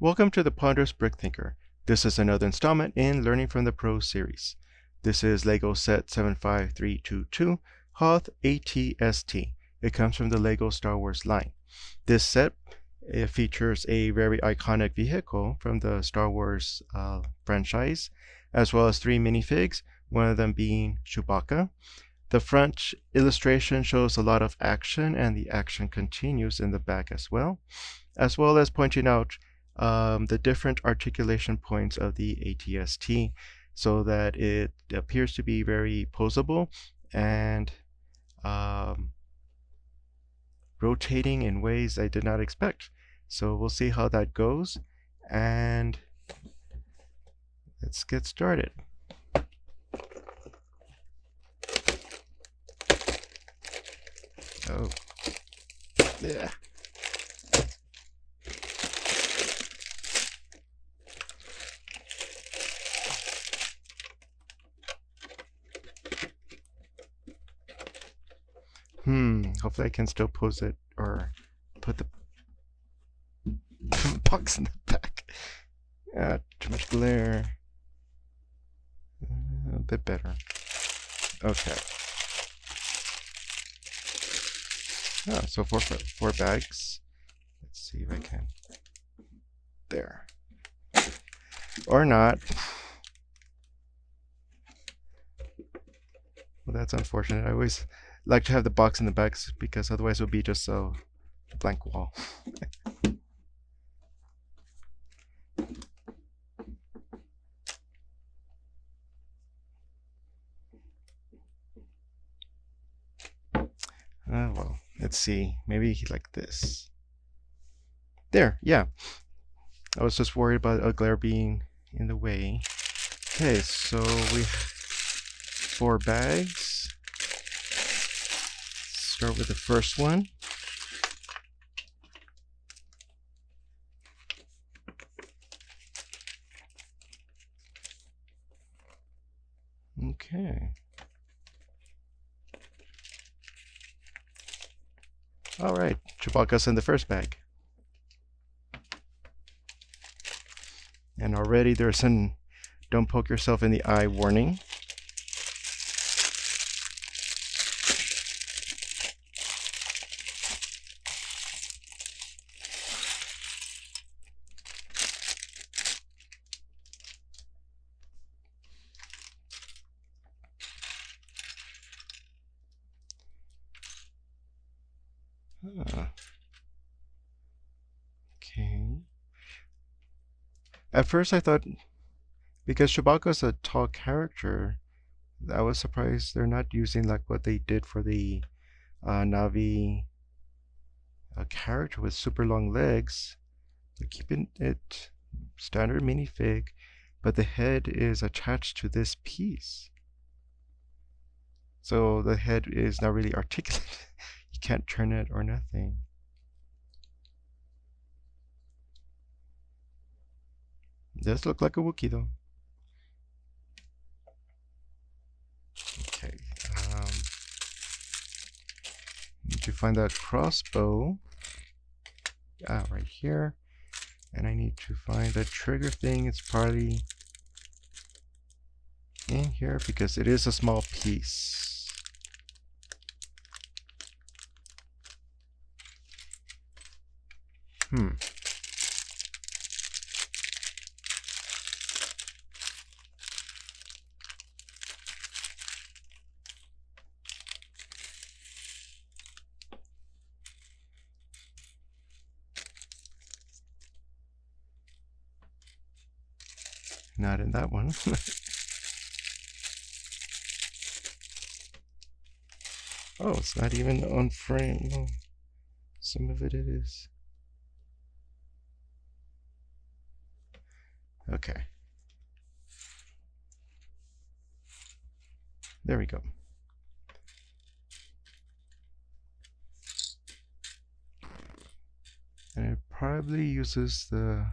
Welcome to the Ponderous Brick Thinker. This is another installment in Learning from the Pros series. This is LEGO set 75322, Hoth AT-ST. It comes from the LEGO Star Wars line. This set features a very iconic vehicle from the Star Wars franchise, as well as 3 minifigs, one of them being Chewbacca. The front illustration shows a lot of action, and the action continues in the back as well as pointing out the different articulation points of the AT-ST so that it appears to be very posable and rotating in ways I did not expect. So we'll see how that goes, and let's get started. Oh, yeah. Hopefully I can still pose it or put the box in the back. Too much glare. A bit better. Okay. So four bags. Let's see if I can. There. Or not. Well, that's unfortunate. I always like to have the box in the back because otherwise it would be just a blank wall. Well, let's see. Maybe like this. There, yeah. I was just worried about a glare being in the way. Okay, so we have 4 bags. Start with the first one. Okay. All right, Chewbacca's in the first bag. And already there's an don't poke yourself in the eye warning. Okay. At first I thought, because Chewbacca's a tall character, I was surprised they're not using like what they did for the Navi character with super long legs. They're keeping it standard minifig, but the head is attached to this piece. So the head is not really articulate. You can't turn it or nothing. It does look like a Wookiee though. Okay. Need to find that crossbow. Right here. And I need to find the trigger thing. It's probably in here because it is a small piece. Not in that one. Oh, it's not even on frame. Oh, some of it is. Okay. There we go. And it probably uses the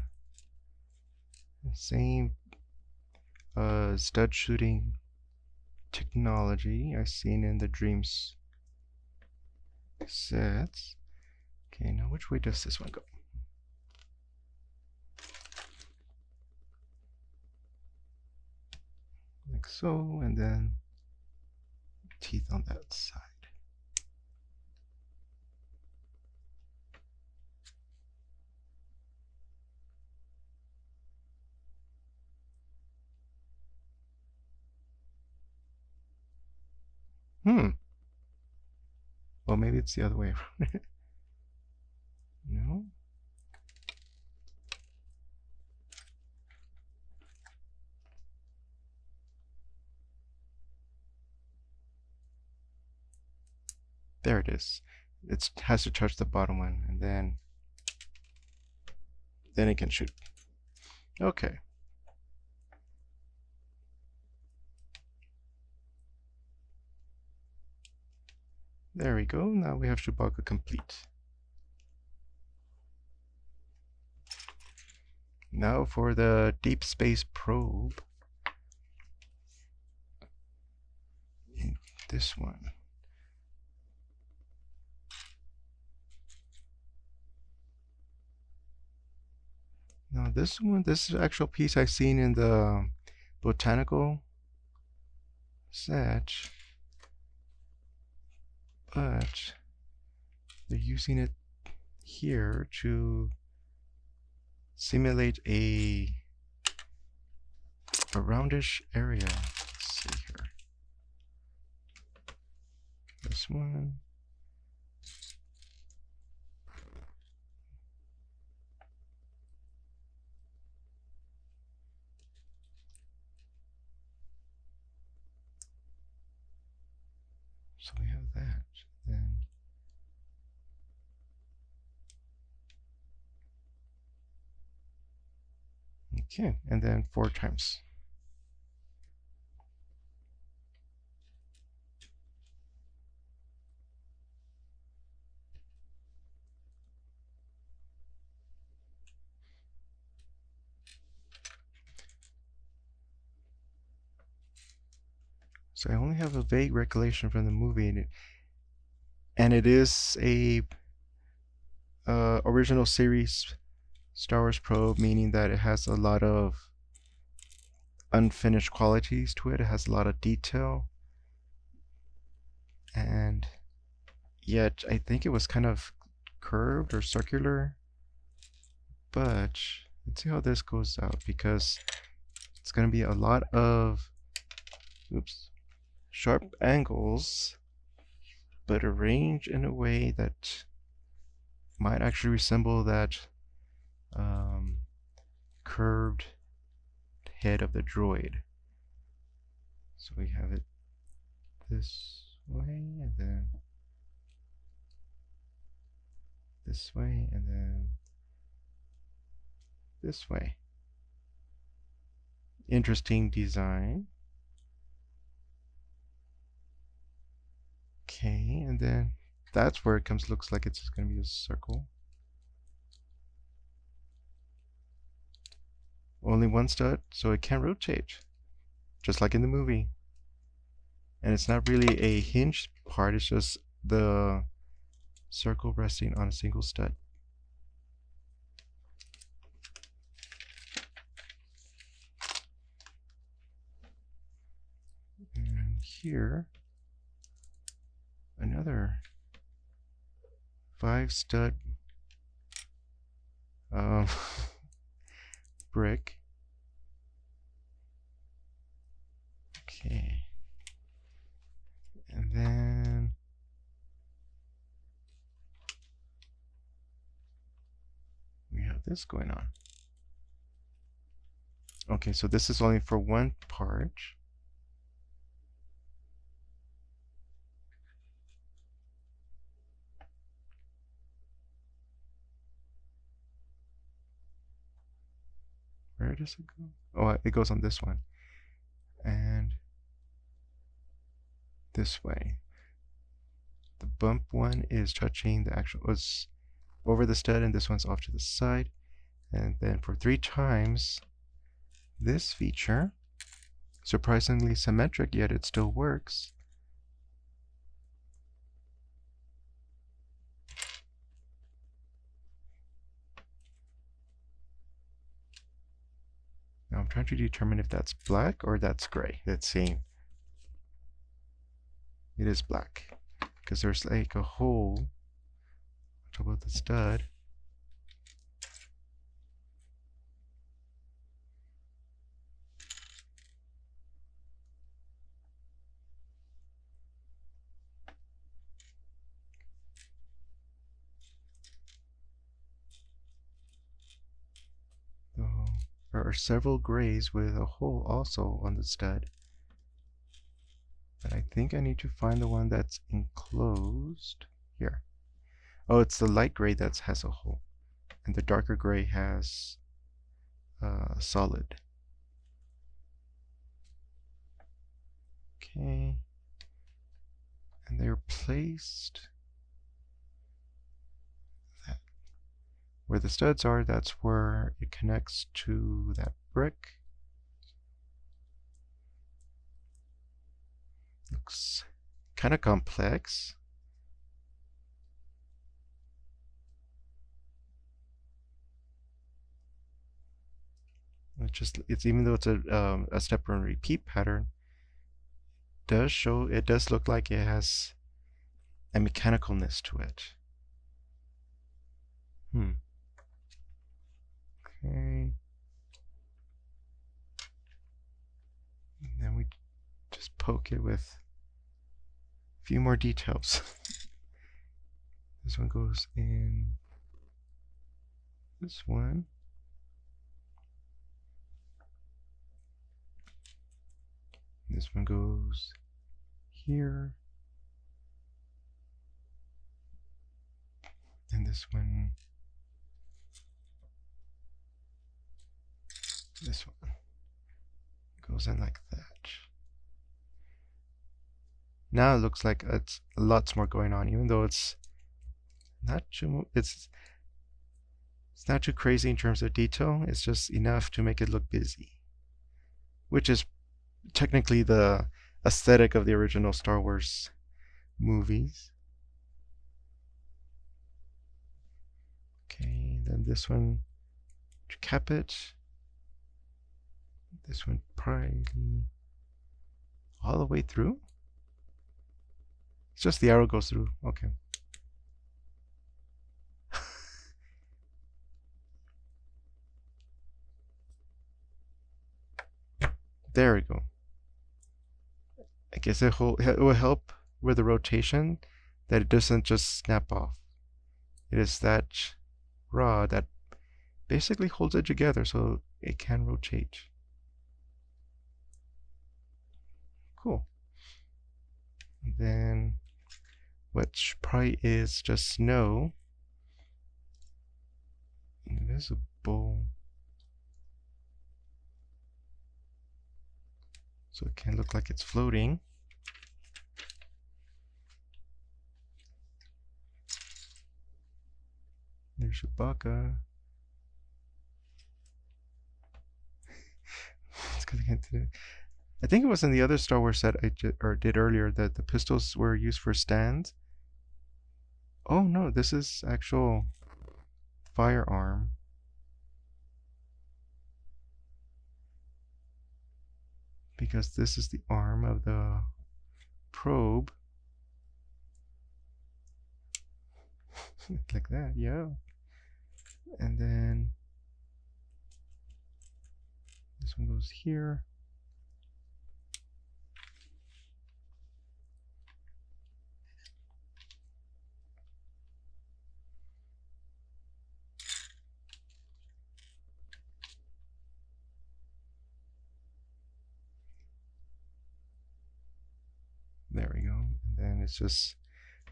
same stud shooting technology I've seen in the Dreams sets. Okay, now which way does this one go? like so, and then teeth on that side. Well, maybe it's the other way around. No? There it is. It has to touch the bottom one, and then it can shoot. Okay. There we go. Now we have Chewbacca complete. Now for the deep space probe. This one. Now this one, this is an actual piece I've seen in the botanical set, but they're using it here to simulate a roundish area. Let's see here. This one. So we have that. Then okay, and then 4 times. So I only have a vague recollection from the movie, and it is a original series Star Wars probe, meaning that it has a lot of unfinished qualities to it. It has a lot of detail, and yet I think it was kind of curved or circular. But let's see how this goes out, because it's going to be a lot of sharp angles, but arranged in a way that might actually resemble that curved head of the droid. So we have it this way, and then this way, and then this way. Interesting design. Okay, and then that's where it comes. Looks like it's just going to be a circle. Only one stud, so it can rotate, just like in the movie. And it's not really a hinged part, it's just the circle resting on a single stud. And here, another 5 stud brick. Okay. And then we have this going on. Okay, so this is only for one part. Where does it go? Oh, it goes on this one. And this way. The bump one is touching the actual, was over the stud, and this one's off to the side. And then for 3 times, this feature, surprisingly symmetric, yet it still works. Now I'm trying to determine if that's black or that's gray. Let's see. It is black because there's like a hole on top of the stud. So there are several grays with a hole also on the stud. But I think I need to find the one that's enclosed here. Oh, it's the light gray that has a hole, and the darker gray has solid. Okay, and they're placed that where the studs are. That's where it connects to that brick. Looks kind of complex. It's even though it's a step and repeat pattern, it does look like it has a mechanicalness to it. Okay. And then we just poke it with a few more details. This one goes in this one. This one goes here. And this one goes in like that. Now it looks like it's lots more going on, even though it's not not too crazy in terms of detail. It's just enough to make it look busy, which is technically the aesthetic of the original Star Wars movies. Okay, then this one to cap it. This one probably all the way through. It's just the arrow goes through. Okay. There we go. I guess it will help with the rotation that it doesn't just snap off. It is that rod that basically holds it together so it can rotate. Cool. And then which probably is just snow. Invisible. So it can look like it's floating. There's Chewbacca. Let's go into it. I think it was in the other Star Wars set I did earlier that the pistols were used for stands. Oh no, this is actual firearm. Because this is the arm of the probe. Like that, yeah. And then this one goes here. There we go. And then it's just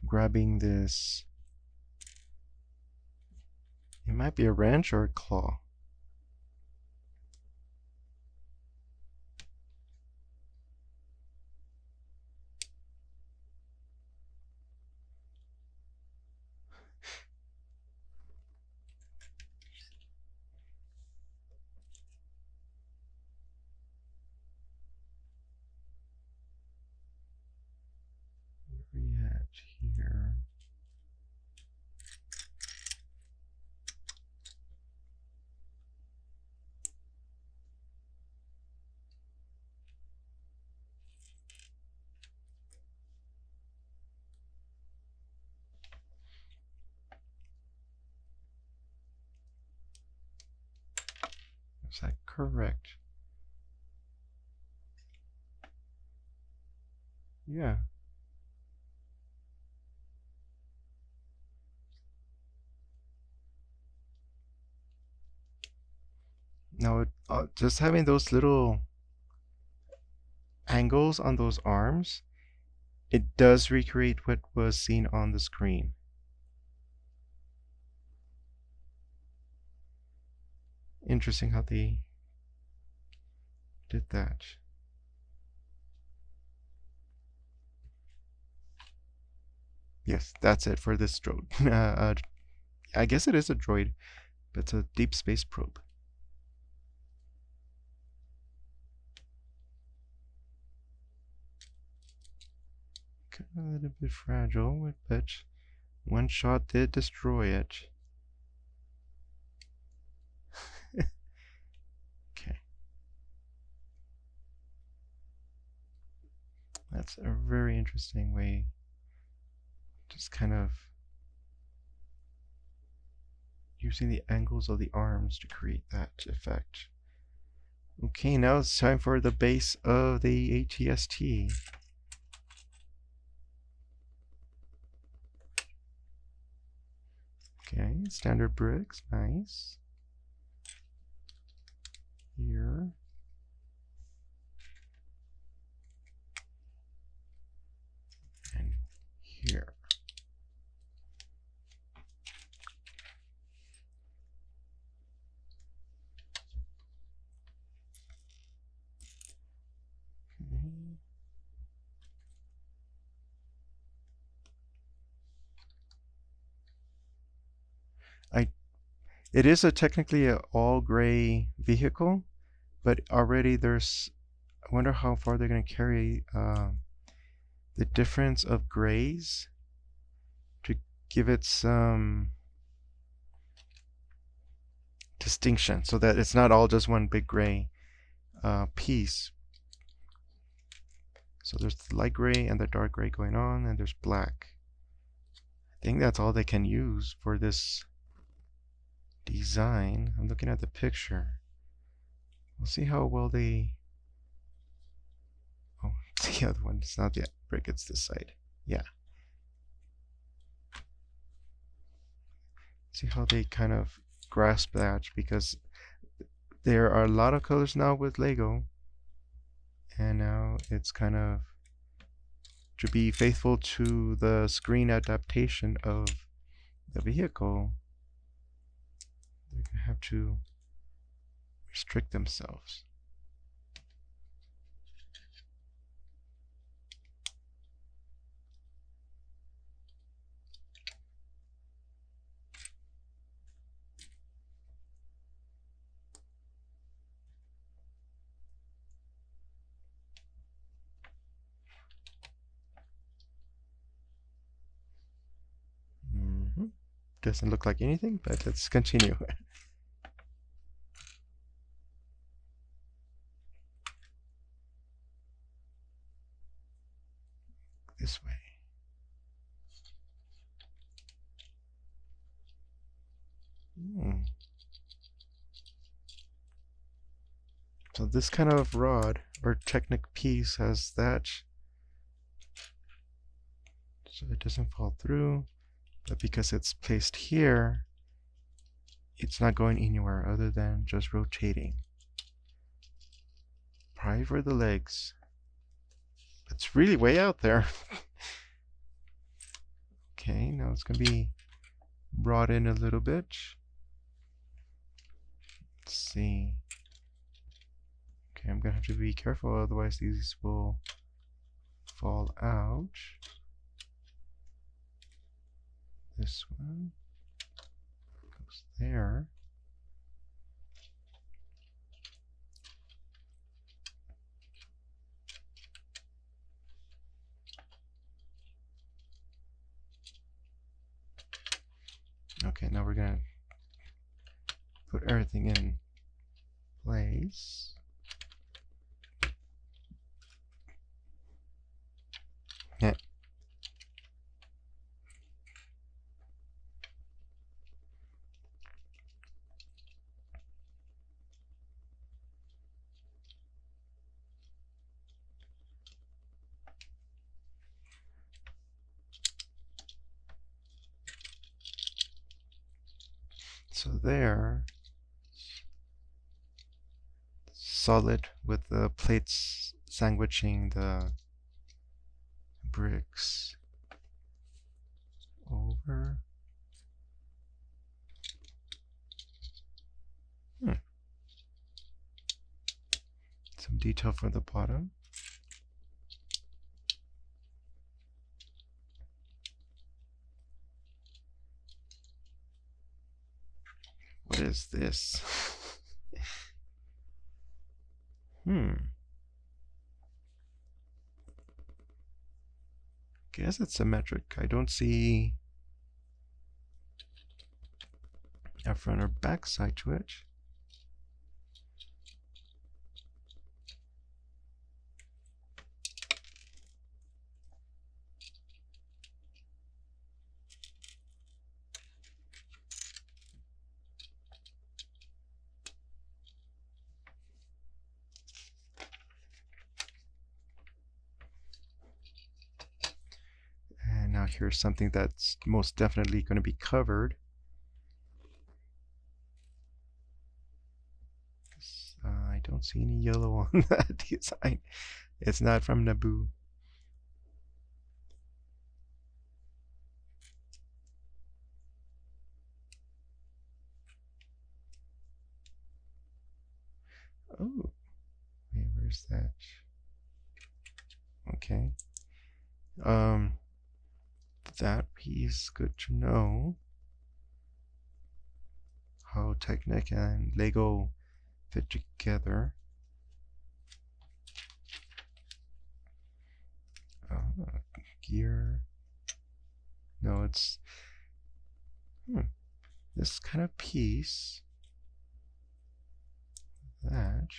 grabbing this. It might be a wrench or a claw. Where are we at here? correct. Yeah. Now, just having those little angles on those arms, it does recreate what was seen on the screen. Interesting how they did that. Yes, that's it for this droid. I guess it is a droid, but it's a deep space probe. A little bit fragile, but one shot did destroy it. Okay. That's a very interesting way. Just kind of using the angles of the arms to create that effect. Okay, now it's time for the base of the AT-ST. Okay, standard bricks, nice. Here. And here. It is technically an all-gray vehicle, but already there's, I wonder how far they're going to carry the difference of grays to give it some distinction so that it's not all just one big gray piece. So there's the light gray and the dark gray going on, and there's black. I think that's all they can use for this design. I'm looking at the picture. We'll see how well they... Oh, it's the other one. It's not the brick, it's this side. Yeah. See how they kind of grasp that, because there are a lot of colors now with Lego, and now it's kind of to be faithful to the screen adaptation of the vehicle. They're going to have to restrict themselves. Doesn't look like anything, but let's continue. This way. So this kind of rod or Technic piece has that, so it doesn't fall through, but because it's placed here, it's not going anywhere other than just rotating. Probably for the legs. It's really way out there. Okay, now it's going to be brought in a little bit. Let's see. Okay, I'm going to have to be careful, otherwise these will fall out. This one goes there. Okay, now we're going to put everything in place. Yeah. So there, solid with the plates sandwiching the bricks over. Some detail for the bottom. What is this? Guess it's symmetric. I don't see a front or back side to it. And now here's something that's most definitely going to be covered. I don't see any yellow on that design. It's not from Naboo. Oh, wait, where's that? Okay. That piece, good to know. How Technic and Lego fit together. Gear. No, it's this kind of piece. That.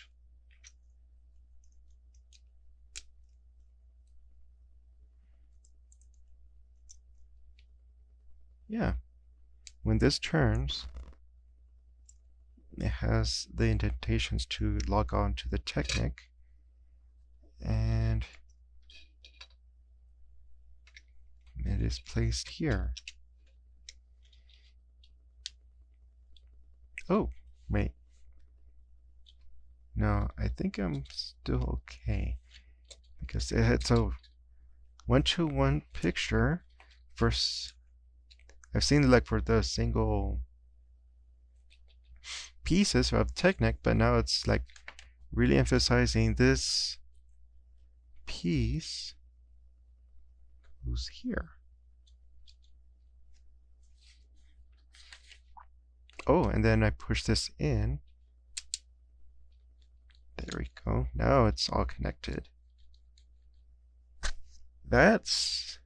Yeah. When this turns, it has the indentations to log on to the Technic, and it is placed here. Oh, wait. No, I think I'm still okay, because it's a 1-to-1 picture. First, I've seen like for the single pieces of Technic, but now it's like really emphasizing this piece goes here. Oh, and then I push this in. There we go. Now it's all connected. That's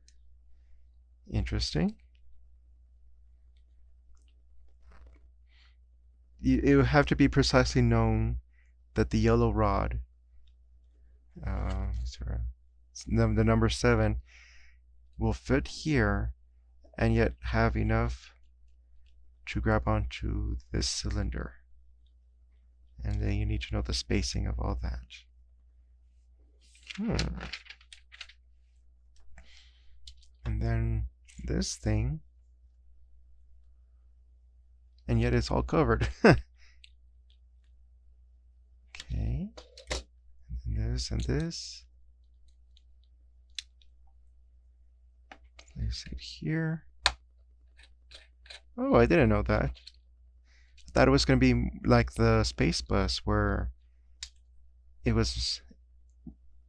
interesting. It would have to be precisely known that the yellow rod, the number 7, will fit here and yet have enough to grab onto this cylinder. And then you need to know the spacing of all that. And then this thing, and yet it's all covered. Okay. And this and this. Place it here. Oh, I didn't know that. I thought it was going to be like the space bus where it was,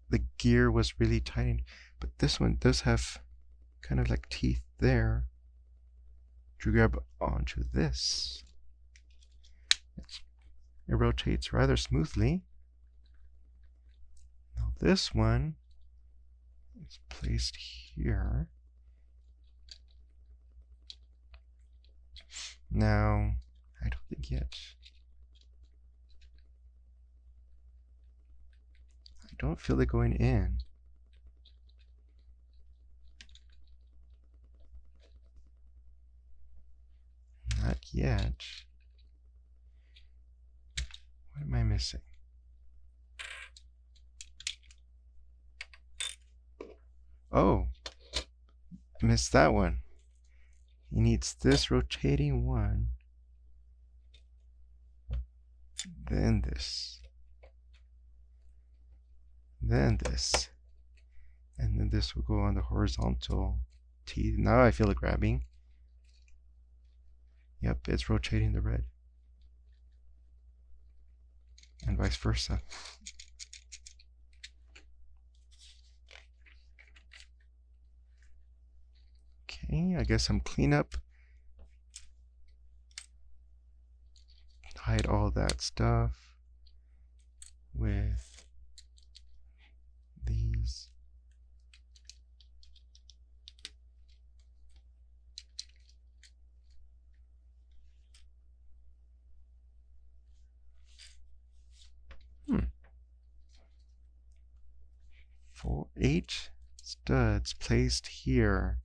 the gear was really tight. But this one does have kind of like teeth there to grab onto this. It rotates rather smoothly. Now this one is placed here. Now, I don't think yet. I don't feel it going in. Not yet. What am I missing? Oh, I missed that one. He needs this rotating one then this, then this, and then this will go on the horizontal T. Now I feel it grabbing. Yep, it's rotating the red. And vice versa. Okay, I guess some cleanup. Hide all that stuff with these. For 8 studs placed here.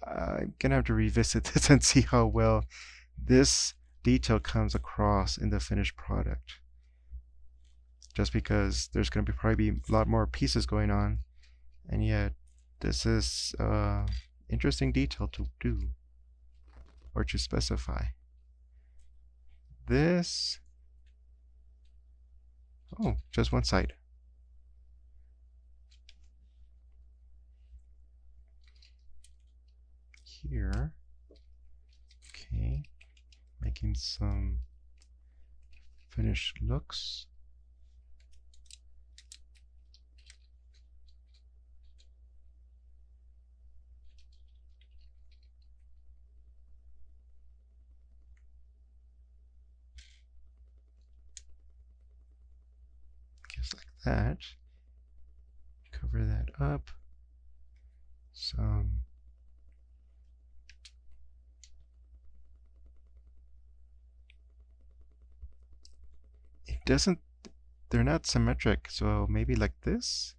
I'm gonna have to revisit this and see how well this detail comes across in the finished product. Just because there's gonna probably be a lot more pieces going on, and yet this is interesting detail to do or to specify. This, oh, just one side. Here, okay, making some finished looks. Just like that. Cover that up. Some it doesn't, they're not symmetric, so maybe like this.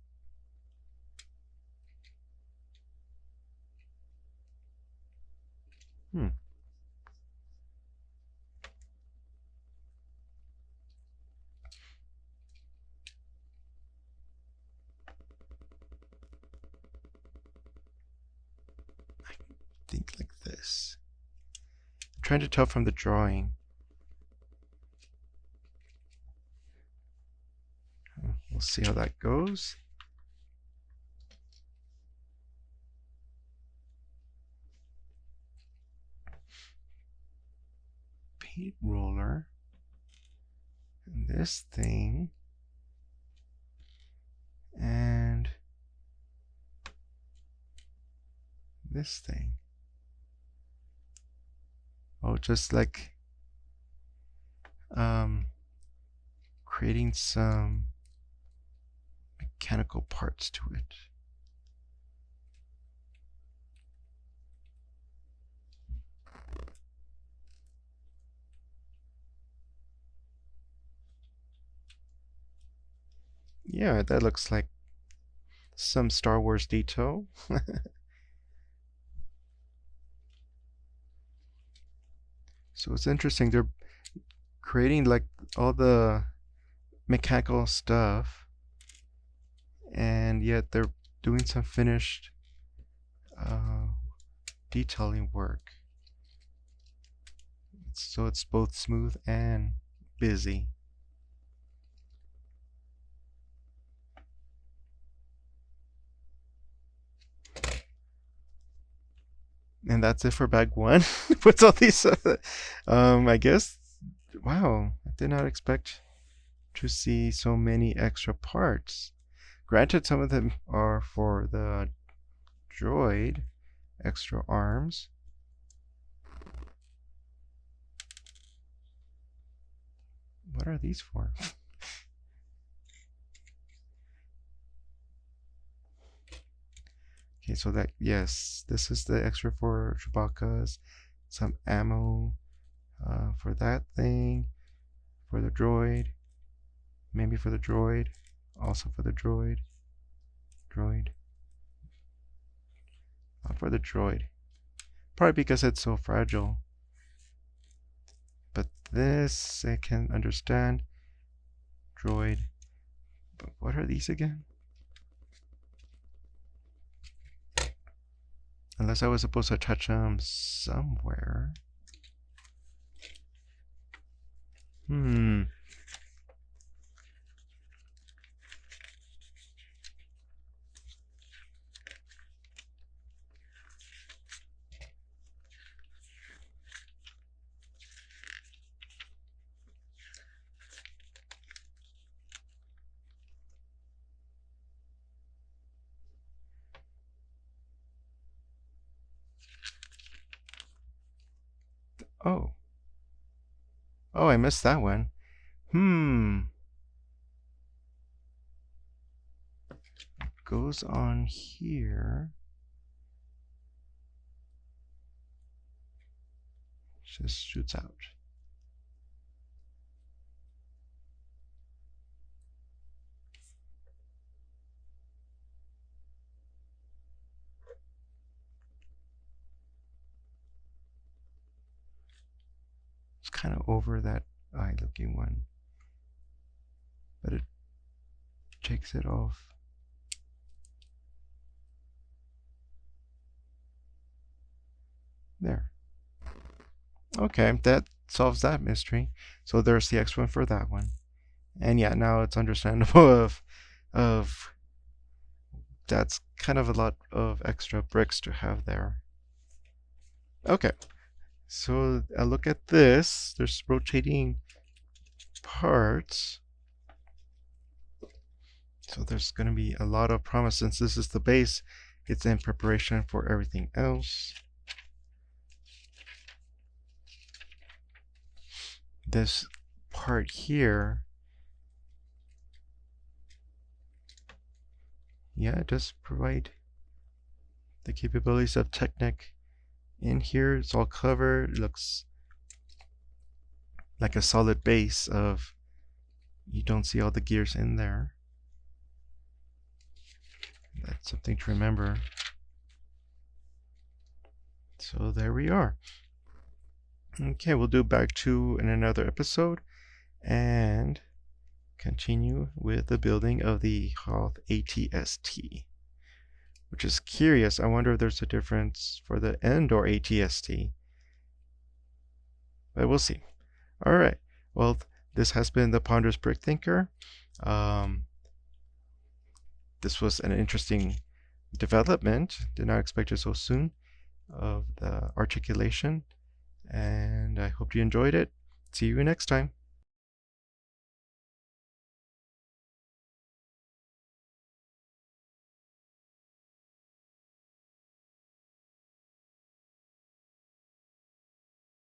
I think like this. I'm trying to tell from the drawing. We'll see how that goes. Paint roller. And this thing. And this thing. Oh, just like creating some mechanical parts to it. Yeah, that looks like some Star Wars detail. So it's interesting, they're creating like all the mechanical stuff, and yet they're doing some finished detailing work. So it's both smooth and busy. And that's it for bag one. What's all these? I guess. Wow, I did not expect to see so many extra parts. Granted, some of them are for the droid, extra arms. What are these for? Okay, so that, yes, this is the extra for Chewbacca's. Some ammo for that thing, for the droid, maybe for the droid, also for the droid, for the droid. Probably because it's so fragile. But this I can understand. Droid. But what are these again? Unless I was supposed to touch them somewhere. Hmm. Oh. Oh, I missed that one. Hmm. Goes on here. Just shoots out. It's kind of over that eye looking one. But it takes it off. There. Okay, that solves that mystery. So there's the X one for that one. And yeah, now it's understandable of that's kind of a lot of extra bricks to have there. Okay, so a look at this. There's rotating parts. So there's going to be a lot of promise. Since this is the base, it's in preparation for everything else. This part here, yeah, it does provide the capabilities of Technic. In here, it's all covered. It looks like a solid base of, you don't see all the gears in there. That's something to remember. So there we are. Okay, we'll do back 2 in another episode and continue with the building of the Hoth AT-ST, which is curious. I wonder if there's a difference for the Endor AT-ST, but we'll see. All right. Well, this has been the Ponderous Brick Thinker. This was an interesting development. Did not expect it so soon of the articulation, and I hope you enjoyed it. See you next time.